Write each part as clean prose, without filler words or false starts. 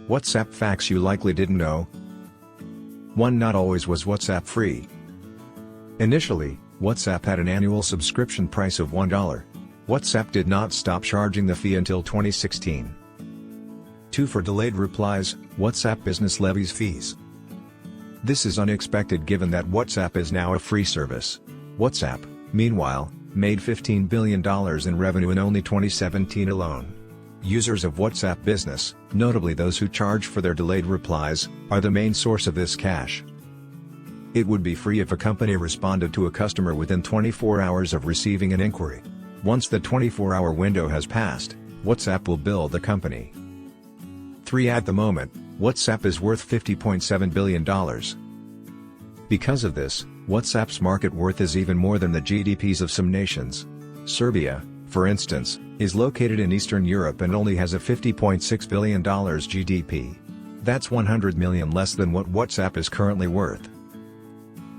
WhatsApp facts you likely didn't know. 1. Not always was WhatsApp free. Initially, WhatsApp had an annual subscription price of $1. WhatsApp did not stop charging the fee until 2016. 2. For delayed replies, WhatsApp business levies fees. This is unexpected given that WhatsApp is now a free service. WhatsApp, meanwhile, made $15 billion in revenue in only 2017 alone. Users of WhatsApp Business, notably those who charge for their delayed replies, are the main source of this cash. It would be free if a company responded to a customer within 24 hours of receiving an inquiry. Once the 24-hour window has passed, WhatsApp will bill the company. 3. At the moment, WhatsApp is worth $50.7 billion. Because of this, WhatsApp's market worth is even more than the GDPs of some nations. Serbia, for instance, is located in Eastern Europe and only has a $50.6 billion GDP. That's $100 million less than what WhatsApp is currently worth.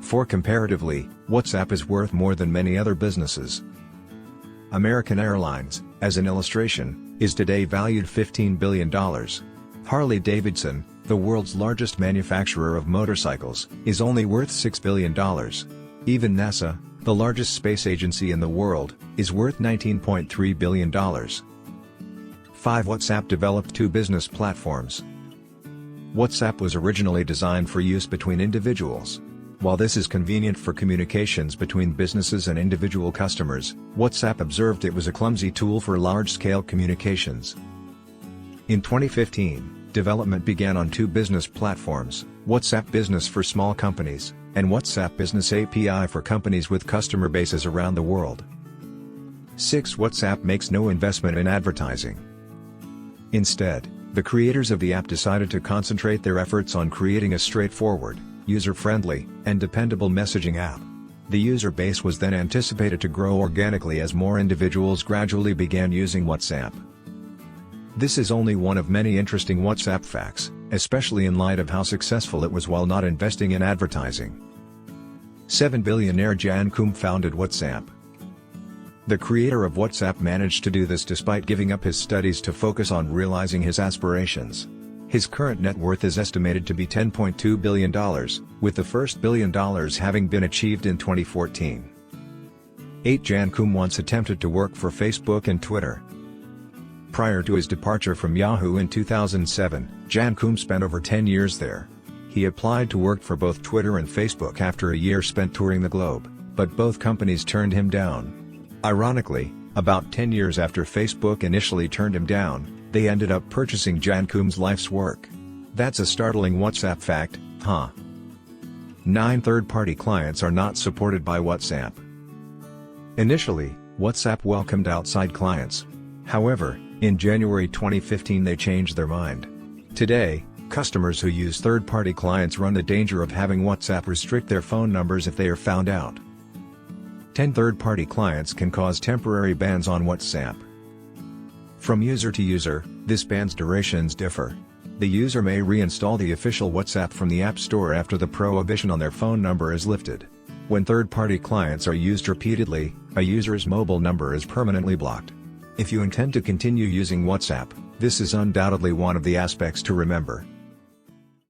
4. Comparatively, WhatsApp is worth more than many other businesses. American Airlines, as an illustration, is today valued $15 billion. Harley-Davidson, the world's largest manufacturer of motorcycles, is only worth $6 billion. Even NASA, the largest space agency in the world, is worth $19.3 billion. 5. WhatsApp developed two business platforms. WhatsApp was originally designed for use between individuals. While this is convenient for communications between businesses and individual customers, WhatsApp observed it was a clumsy tool for large-scale communications. In 2015, development began on two business platforms, WhatsApp Business for small companies, and WhatsApp Business API for companies with customer bases around the world. 6. WhatsApp makes no investment in advertising. Instead, the creators of the app decided to concentrate their efforts on creating a straightforward, user-friendly, and dependable messaging app. The user base was then anticipated to grow organically as more individuals gradually began using WhatsApp. This is only one of many interesting WhatsApp facts, especially in light of how successful it was while not investing in advertising. 7. Billionaire Koum founded WhatsApp. The creator of WhatsApp managed to do this despite giving up his studies to focus on realizing his aspirations. His current net worth is estimated to be $10.2 billion, with the first $1 billion having been achieved in 2014. 8. Koum once attempted to work for Facebook and Twitter. Prior to his departure from Yahoo in 2007, Koum spent over 10 years there. He applied to work for both Twitter and Facebook after a year spent touring the globe, but both companies turned him down. Ironically, about 10 years after Facebook initially turned him down, they ended up purchasing Koum's life's work. That's a startling WhatsApp fact, huh? 9. Third-party clients are not supported by WhatsApp. Initially, WhatsApp welcomed outside clients. However, in January 2015 they changed their mind. Today, customers who use third-party clients run the danger of having WhatsApp restrict their phone numbers if they are found out. 10. Third-party clients can cause temporary bans on WhatsApp. From user to user, this ban's durations differ. The user may reinstall the official WhatsApp from the App Store after the prohibition on their phone number is lifted. When third-party clients are used repeatedly, a user's mobile number is permanently blocked. If you intend to continue using WhatsApp, this is undoubtedly one of the aspects to remember.